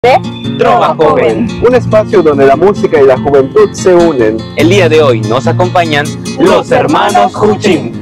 de Trova Joven, un espacio donde la música y la juventud se unen. El día de hoy nos acompañan los hermanos Huchin.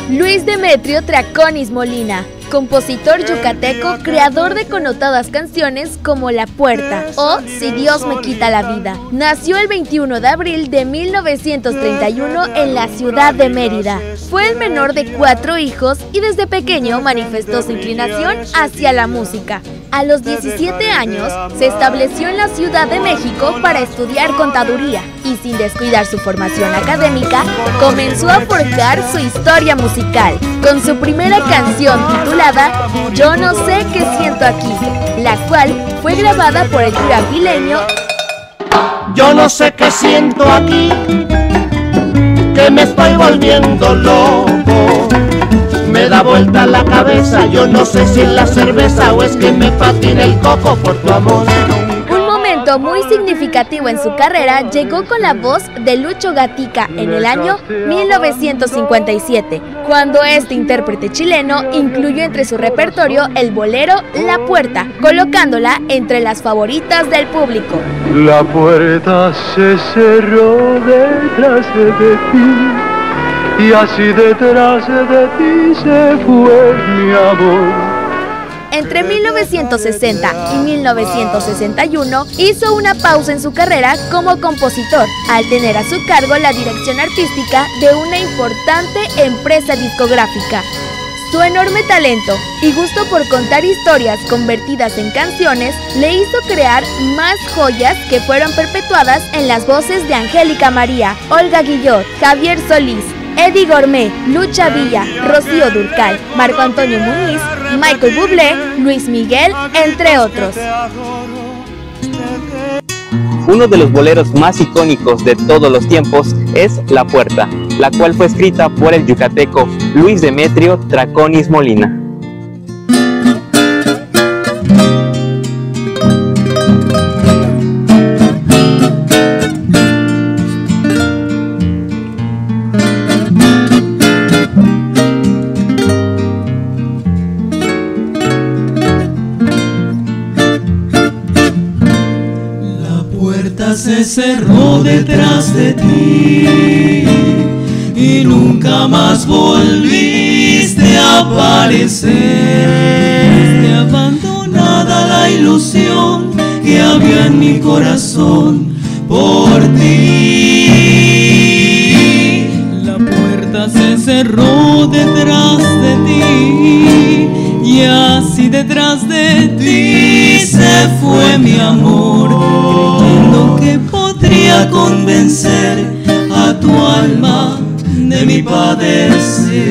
Luis Demetrio Traconis Molina, compositor yucateco, creador de connotadas canciones como La Puerta o Si Dios me quita la vida. Nació el 21 de abril de 1931 en la ciudad de Mérida. Fue el menor de 4 hijos y desde pequeño manifestó su inclinación hacia la música. A los 17 años se estableció en la Ciudad de México para estudiar contaduría y sin descuidar su formación académica, comenzó a forjar su historia musical con su primera canción titulada Yo no sé qué siento aquí, la cual fue grabada por el trío aguileño. Yo no sé qué siento aquí, que me estoy volviendo loco. Me da vuelta la cabeza, yo no sé si es la cerveza o es que me patina el coco por tu amor. Un momento muy significativo en su carrera llegó con la voz de Lucho Gatica en el año 1957, cuando este intérprete chileno incluyó entre su repertorio el bolero La Puerta, colocándola entre las favoritas del público. La puerta se cerró detrás de ti, y así detrás de ti se fue mi amor. Entre 1960 y 1961 hizo una pausa en su carrera como compositor, al tener a su cargo la dirección artística de una importante empresa discográfica. Su enorme talento y gusto por contar historias convertidas en canciones le hizo crear más joyas que fueron perpetuadas en las voces de Angélica María, Olga Guillot, Javier Solís, Eddie Gourmet, Lucha Villa, Rocío Dúrcal, Marco Antonio Muñiz, Michael Bublé, Luis Miguel, entre otros. Uno de los boleros más icónicos de todos los tiempos es La Puerta, la cual fue escrita por el yucateco Luis Demetrio Traconis Molina. Se cerró detrás de ti y nunca más volviste a aparecer. Abandonada la ilusión que había en mi corazón por ti. La puerta se cerró detrás de ti y así detrás de ti se fue mi amor, creyendo que podría convencer a tu alma de mi padecer.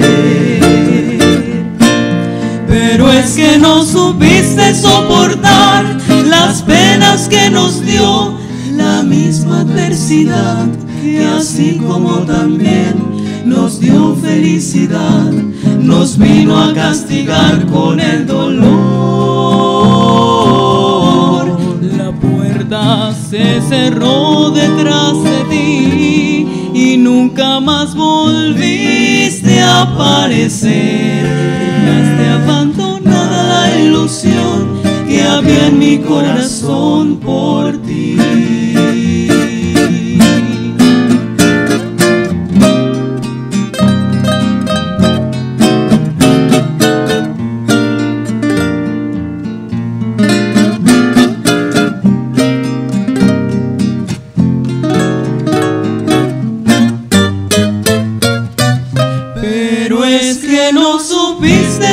Pero es que no supiste soportar las penas que nos dio la misma adversidad, que así como también nos dio felicidad, nos vino a castigar con el dolor. La puerta se cerró detrás de ti y nunca más volviste a aparecer. Dejaste abandonada la ilusión que había en mi corazón por ti.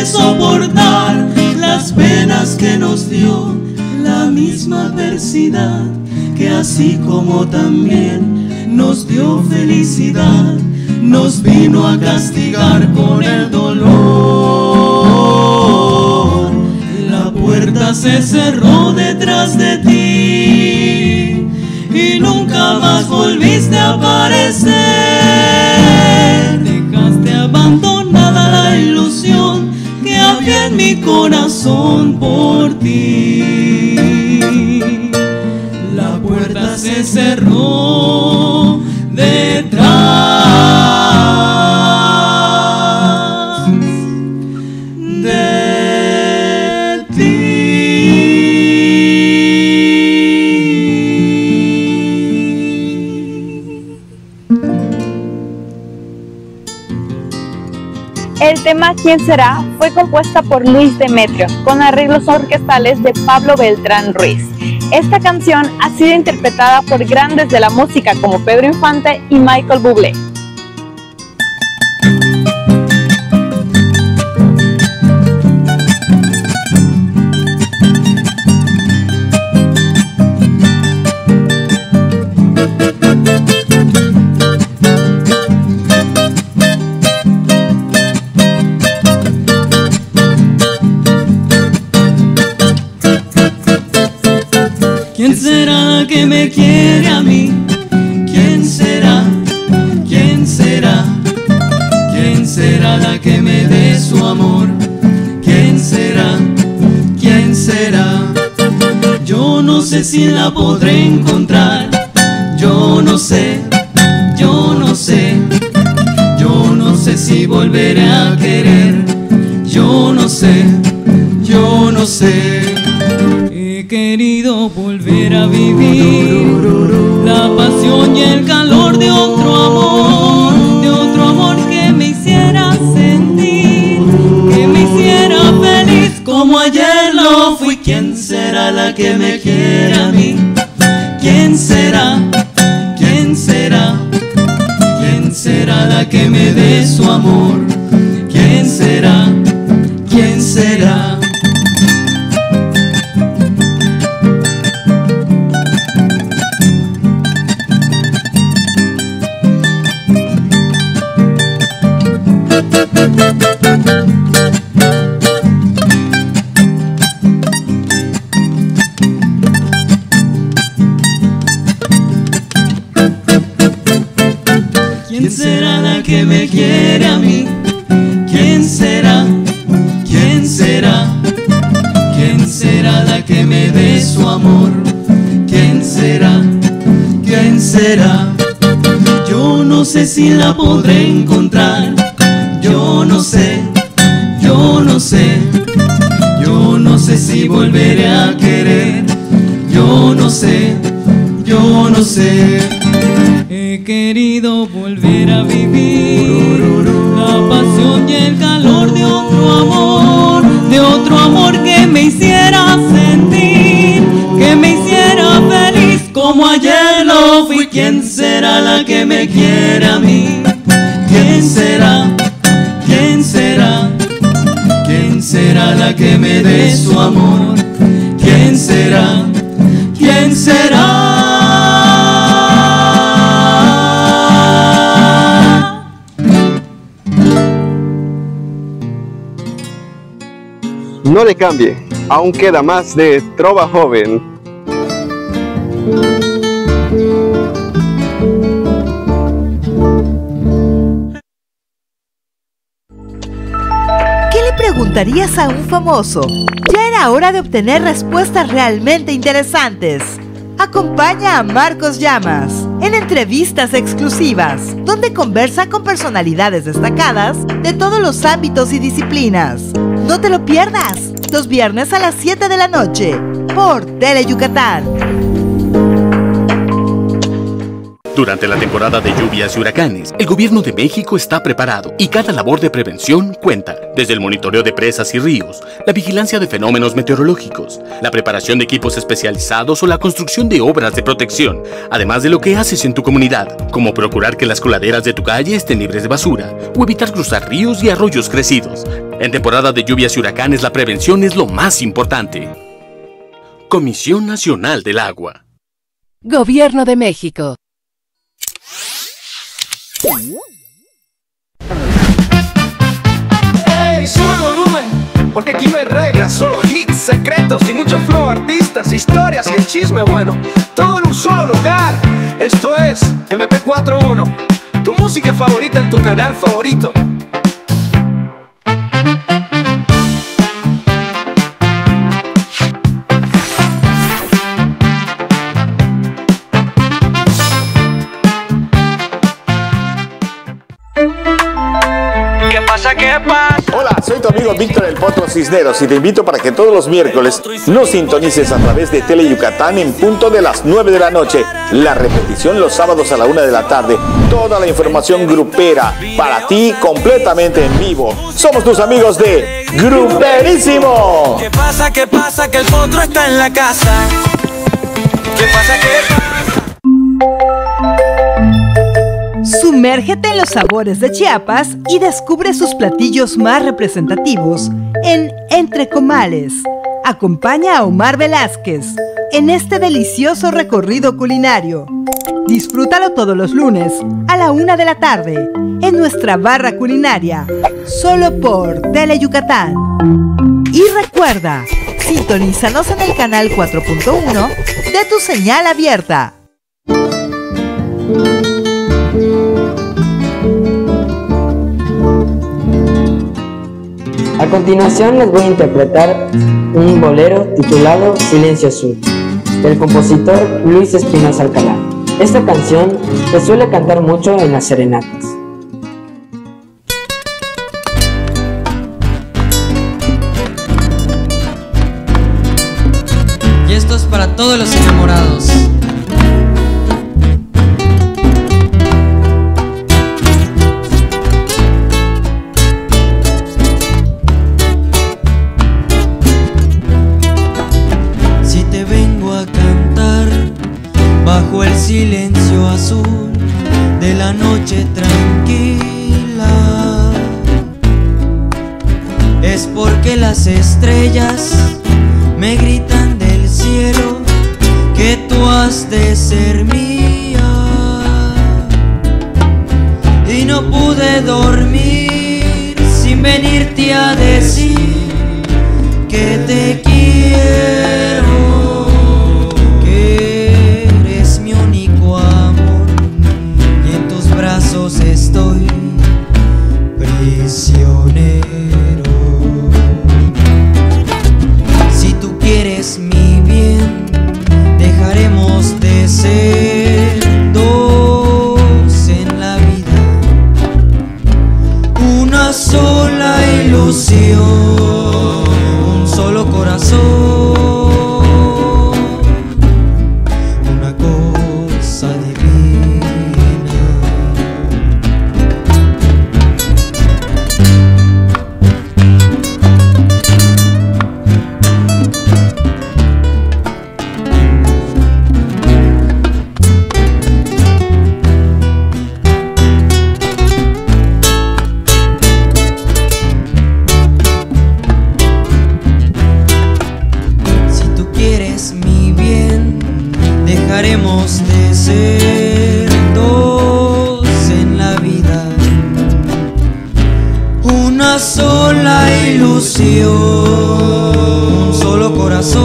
Soportar las penas que nos dio la misma adversidad, que así como también nos dio felicidad, nos vino a castigar con el dolor. La puerta se cerró detrás de ti y nunca más volviste a aparecer. Dejaste abandonada la ilusión que había en mi corazón por ti. La puerta se cerró detrás El tema ¿Quién será? Fue compuesta por Luis Demetrio, con arreglos orquestales de Pablo Beltrán Ruiz. Esta canción ha sido interpretada por grandes de la música como Pedro Infante y Michael Bublé. ¿Quién será que me quiere a mí? ¿Quién será? ¿Quién será? ¿Quién será la que me dé su amor? ¿Quién será? ¿Quién será? Yo no sé si la podré encontrar. Yo no sé, yo no sé. Yo no sé si volveré a querer. Yo no sé, yo no sé. He querido volver a vivir la pasión y el calor de otro amor que me hiciera sentir, que me hiciera feliz como ayer lo fui. ¿Quién será la que me quiere a mí? ¿Quién será? ¿Quién será? ¿Quién será la que me dé su amor? ¿Quién será? ¿Quién será? ¿Quién será la que me quiere a mí? ¿Quién será? ¿Quién será? ¿Quién será la que me dé su amor? ¿Quién será? ¿Quién será? Yo no sé si la podré encontrar. Yo no sé, yo no sé. Yo no sé si volveré a querer. Yo no sé, yo no sé. He querido volver a vivir la pasión y el calor de otro amor que me hiciera sentir, que me hiciera feliz como ayer lo fui. ¿Quién será la que me quiere a mí? ¿Quién será? ¿Quién será? ¿Quién será la que me dé su amor? ¿Quién será? ¿Quién será? No le cambie, aún queda más de Trova Joven. ¿Qué le preguntarías a un famoso? Ya era hora de obtener respuestas realmente interesantes. Acompaña a Marcos Llamas en entrevistas exclusivas, donde conversa con personalidades destacadas de todos los ámbitos y disciplinas. No te lo pierdas, los viernes a las 7 de la noche, por Tele Yucatán. Durante la temporada de lluvias y huracanes, el gobierno de México está preparado y cada labor de prevención cuenta. Desde el monitoreo de presas y ríos, la vigilancia de fenómenos meteorológicos, la preparación de equipos especializados o la construcción de obras de protección, además de lo que haces en tu comunidad, como procurar que las coladeras de tu calle estén libres de basura o evitar cruzar ríos y arroyos crecidos. En temporada de lluvias y huracanes, la prevención es lo más importante. Comisión Nacional del Agua. Gobierno de México. Hey, sube el volumen, porque aquí no hay reglas, solo hits, secretos y mucho flow, artistas, historias y el chisme bueno, todo en un solo lugar. Esto es MP41, tu música favorita en tu canal favorito. ¿Qué pasa? ¿Qué pasa? Hola, Hola, soy tu amigo Víctor El Potro Cisneros y te invito para que todos los miércoles nos sintonices a través de Tele Yucatán en punto de las 9 de la noche. La repetición los sábados a la 1 de la tarde. Toda la información grupera para ti completamente en vivo. Somos tus amigos de Gruperísimo. ¿Qué pasa? ¿Qué pasa? Que el Potro está en la casa. ¿Qué pasa? ¿Qué pasa? Sumérgete en los sabores de Chiapas y descubre sus platillos más representativos en Entre Comales. Acompaña a Omar Velázquez en este delicioso recorrido culinario. Disfrútalo todos los lunes a la 1 de la tarde en nuestra barra culinaria, solo por Tele Yucatán. Y recuerda, sintonízanos en el canal 4.1 de tu señal abierta. A continuación les voy a interpretar un bolero titulado Silencio Azul, del compositor Luis Espinosa Alcalá. Esta canción se suele cantar mucho en las serenatas. Y esto es para todos los enamorados. Bajo el silencio azul de la noche tranquila, es porque las estrellas me gritan del cielo que tú has de ser mía. Y no pude dormir sin venirte a decir que te quiero. Estoy prisionero. Si tú quieres mi bien, dejaremos de ser dos en la vida. Una sola ilusión, un solo corazón. Dejaremos de ser dos en la vida. Una sola ilusión, un solo corazón,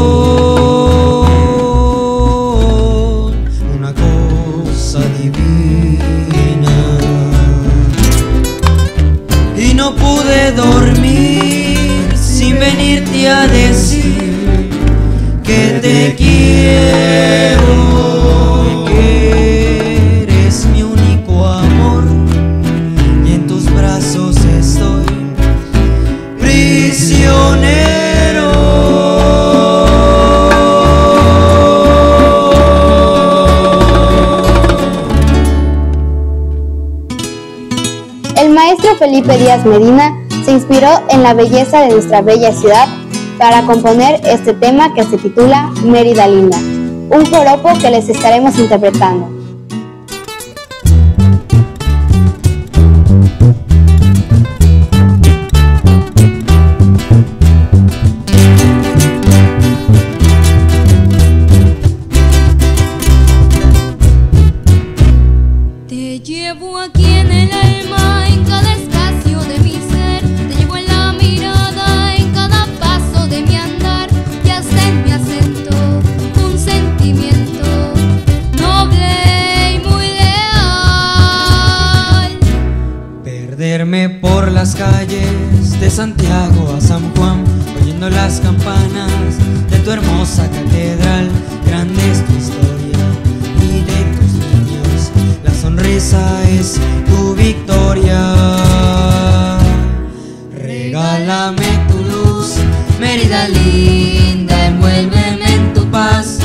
una cosa divina. Y no pude dormir sin venirte a decir que te quiero. El maestro Felipe Díaz Medina se inspiró en la belleza de nuestra bella ciudad para componer este tema que se titula Mérida Linda, un joropo que les estaremos interpretando. Te llevo aquí en el alma, en cada espacio de mi ser. Te llevo en la mirada, en cada paso de mi andar. Y hasta en mi acento, un sentimiento noble y muy leal. Perderme por las calles de Santiago a San Juan, oyendo las campanas de tu hermosa catedral. Grande es tu historia y de tus niños la sonrisa es tu victoria. Regala Regálame tu luz, Mérida linda, envuélveme en tu paz.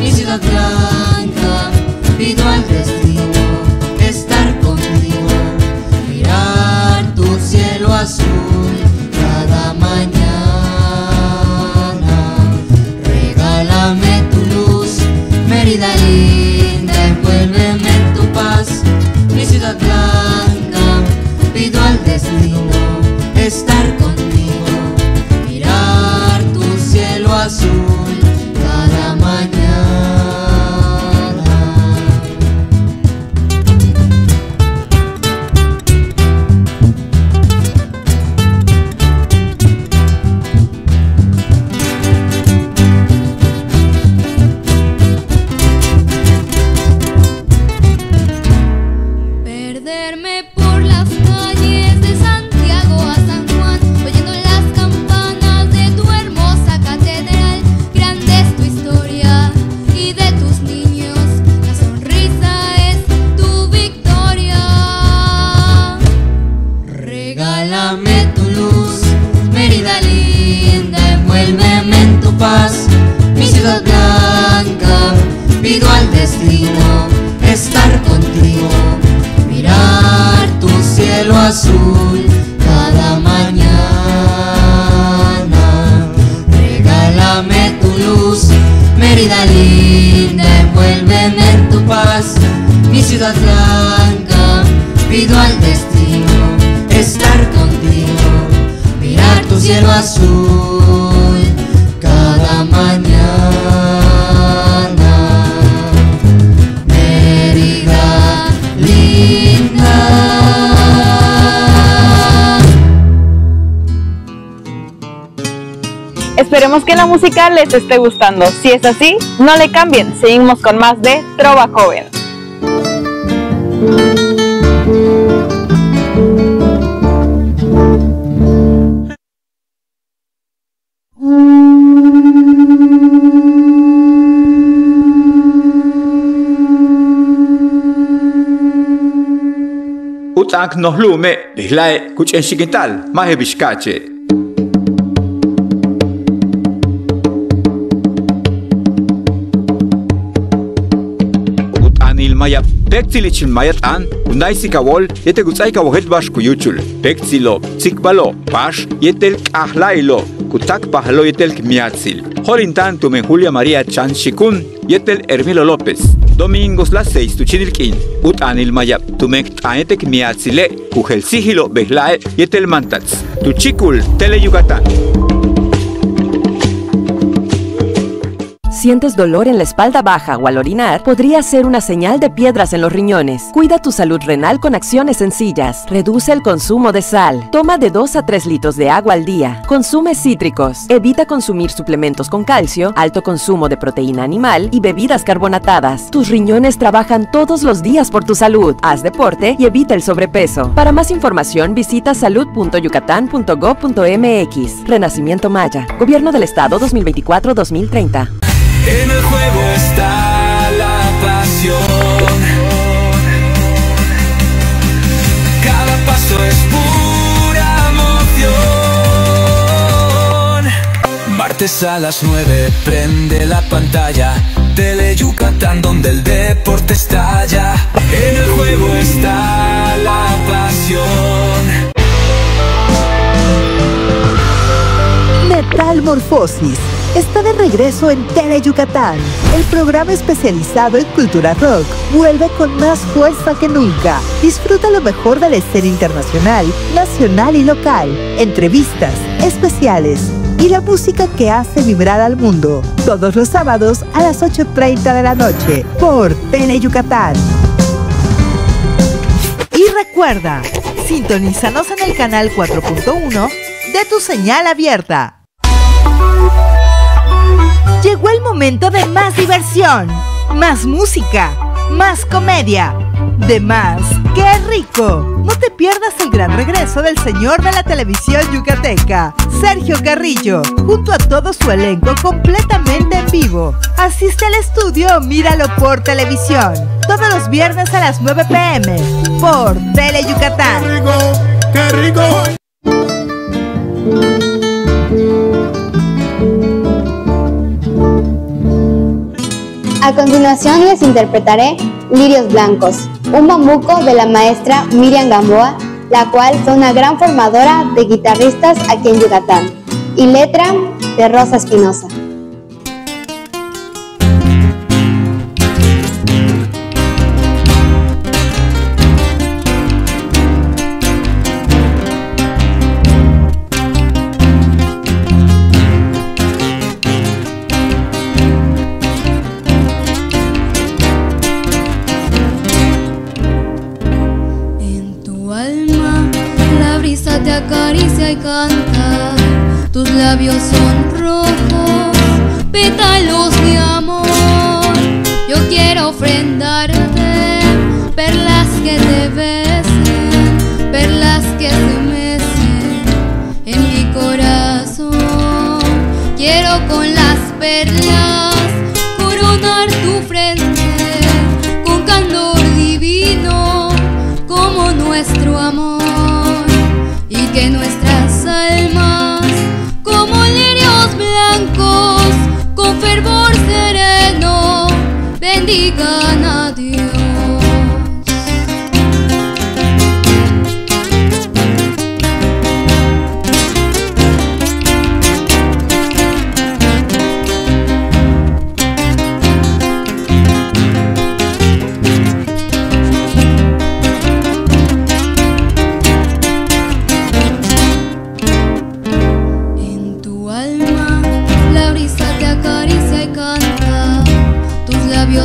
Mi ciudad blanca, pido al destino estar contigo, mirar tu cielo azul cada mañana. Regálame tu luz, Mérida linda, envuélveme en tu paz. Mi ciudad blanca, pido al destino estar contigo, mirar tu cielo azul cada mañana. Perderme por las calles de Santiago a San Juan, oyendo las campanas de tu hermosa catedral. Grande es tu historia y de tus niños la sonrisa es tu victoria. Regálame tu luz, Mérida linda, envuélveme en tu paz. Mi ciudad blanca, pido al destino estar contigo, mirar tu cielo azul cada mañana. Regálame tu luz, Mérida linda, envuélveme en tu paz. Mi ciudad blanca, pido al destino estar contigo, mirar tu cielo azul cada mañana. Mérida linda. Esperemos que la música les esté gustando. Si es así, no le cambien. Seguimos con más de Trova Joven. Utank nos lume, islae, kuchen shikital, mahe bishkache. Maya pektsilichin mayatan unaisika wol yete gutsaika wohet bash kuyuchul pektsilo tsikbalo bash yetel kahlailo kutak pahlo yetel kmiatsil horintan tumen Julia María Chanshikun yetel Hermilo López domingos las 6 tuchinilkin utanil maya tumek tanetek miatsile kujel sigilo behlae yetel mantats tuchikul tele Yucatán. ¿Sientes dolor en la espalda baja o al orinar? Podría ser una señal de piedras en los riñones. Cuida tu salud renal con acciones sencillas. Reduce el consumo de sal. Toma de 2 a 3 litros de agua al día. Consume cítricos. Evita consumir suplementos con calcio, alto consumo de proteína animal y bebidas carbonatadas. Tus riñones trabajan todos los días por tu salud. Haz deporte y evita el sobrepeso. Para más información visita salud.yucatán.gov.mx. Renacimiento Maya. Gobierno del Estado 2024-2030. En el juego está la pasión. Cada paso es pura emoción. Martes a las 9, prende la pantalla. Tele Yucatán, donde el deporte estalla. En el juego está la pasión. Metalmorfosis está de regreso en Tele Yucatán. El programa especializado en cultura rock vuelve con más fuerza que nunca. Disfruta lo mejor de la escena internacional, nacional y local, entrevistas, especiales y la música que hace vibrar al mundo. Todos los sábados a las 8:30 de la noche por Tele Yucatán. Y recuerda, sintonízanos en el canal 4.1 de tu señal abierta. Llegó el momento de más diversión, más música, más comedia, de más ¡Qué rico! No te pierdas el gran regreso del señor de la televisión yucateca, Sergio Carrillo, junto a todo su elenco completamente en vivo. Asiste al estudio o míralo por televisión, todos los viernes a las 9 p.m. por Tele Yucatán. ¡Qué rico! A continuación les interpretaré Lirios Blancos, un bambuco de la maestra Miriam Gamboa, la cual fue una gran formadora de guitarristas aquí en Yucatán, y letra de Rosa Espinosa. Te acaricia y canta, tus labios son rojos, pétalos de amor. Yo quiero ofrendarte perlas que te besen, perlas que se mecen en mi corazón. Quiero con las perlas coronar tu frente con candor divino como nuestro amor. Y que nuestras almas, como lirios blancos, con fervor sereno, bendigan a Dios.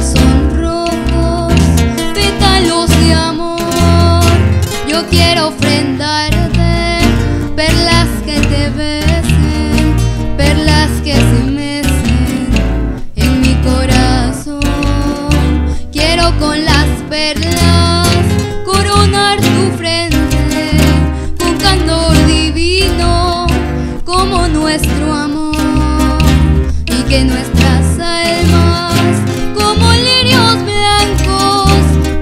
Son rojos, pétalos de amor. Yo quiero ofrendarte perlas que te besen, perlas que se mecen en mi corazón. Quiero con las perlas coronar tu frente con candor divino como nuestro amor. Y que nuestras almas, como lirios blancos,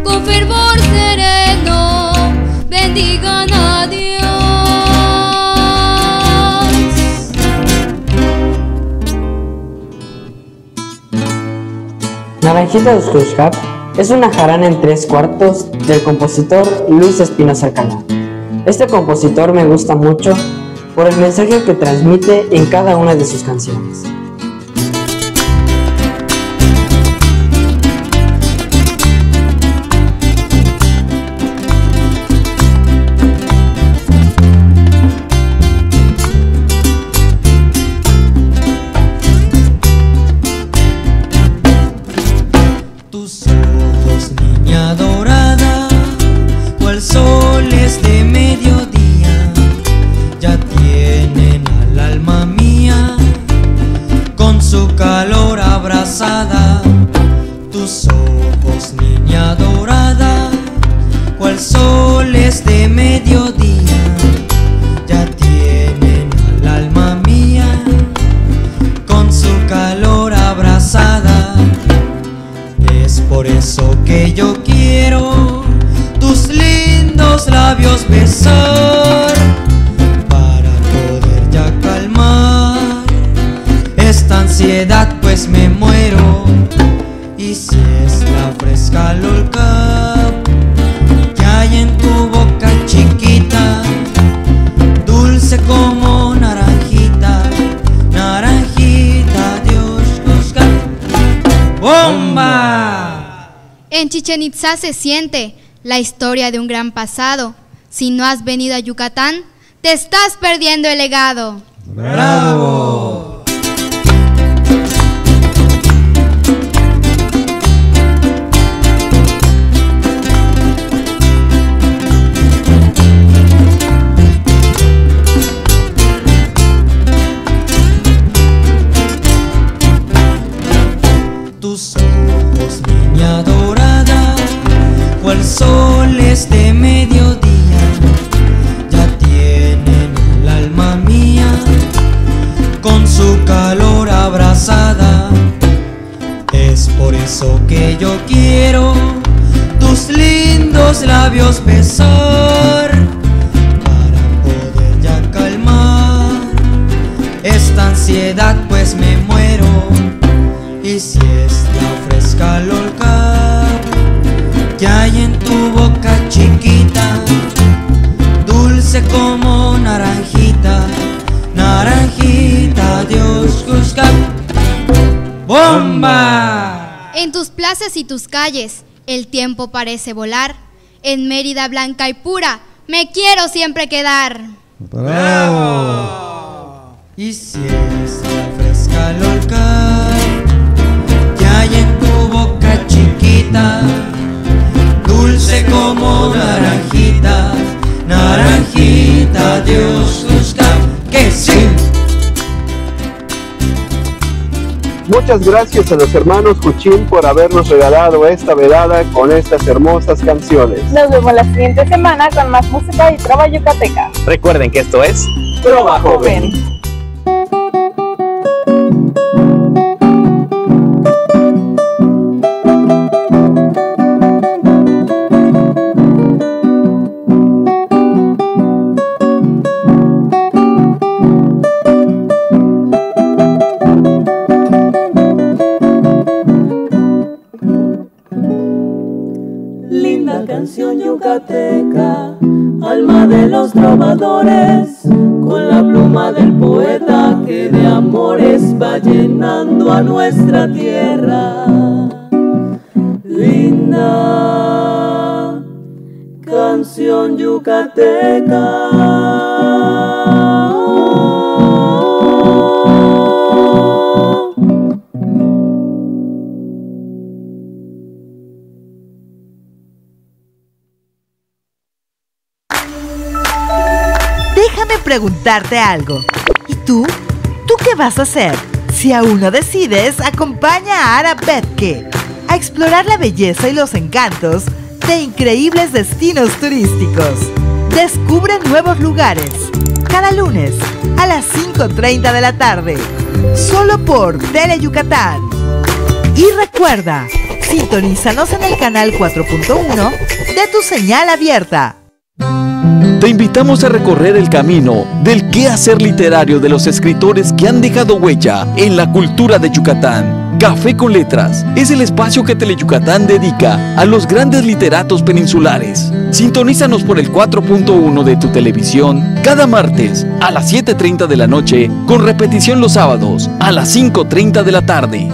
con fervor sereno, bendigan a Dios. Naranjita de Xuscap es una jarana en 3/4 del compositor Luis Espinosa Alcalá. Este compositor me gusta mucho por el mensaje que transmite en cada una de sus canciones. Soles de mediodía ya tienen al alma mía con su calor abrazada. Tus ojos, niña dorada, cual soles de mediodía ya tienen al alma mía con su calor abrazada. Es por eso que yo quiero tus lindos labios besar, para poder ya calmar esta ansiedad, pues me muero. Y si es la fresca lolcap que hay en tu boca chiquita, dulce como naranjita, naranjita Dios busca. ¡Bomba! En Chichén Itzá se siente la historia de un gran pasado. Si no has venido a Yucatán, te estás perdiendo el legado. ¡Bravo! Tus ojos, niña dorada, cual soles de mediodía ya tienen el alma mía con su calor abrazada. Es por eso que yo quiero tus lindos labios besar, para poder ya calmar ansiedad pues me muero. Y si está fresca el holgar que hay en tu boca chiquita, dulce como naranjita, naranjita, Dios juzga. ¡Bomba! En tus plazas y tus calles el tiempo parece volar. En Mérida blanca y pura me quiero siempre quedar. ¡Bravo! Y si está fresca el holgar que hay en tu boca chiquita, dulce como naranjita, naranjita, Dios juzga que sí. Muchas gracias a los hermanos Cuchín por habernos regalado esta velada con estas hermosas canciones. Nos vemos la siguiente semana con más música y trova yucateca. Recuerden que esto es Trova Joven. Canción yucateca, alma de los trovadores, con la pluma del poeta que de amores va llenando a nuestra tierra. Linda canción yucateca. Déjame preguntarte algo. ¿Y tú? ¿Tú qué vas a hacer? Si aún no decides, acompaña a Ara Betke a explorar la belleza y los encantos de increíbles destinos turísticos. Descubre nuevos lugares. Cada lunes a las 5:30 de la tarde. Solo por Tele Yucatán. Y recuerda, sintonízanos en el canal 4.1 de tu señal abierta. Te invitamos a recorrer el camino del quehacer literario de los escritores que han dejado huella en la cultura de Yucatán. Café con Letras es el espacio que Teleyucatán dedica a los grandes literatos peninsulares. Sintonízanos por el 4.1 de tu televisión cada martes a las 7:30 de la noche, con repetición los sábados a las 5:30 de la tarde.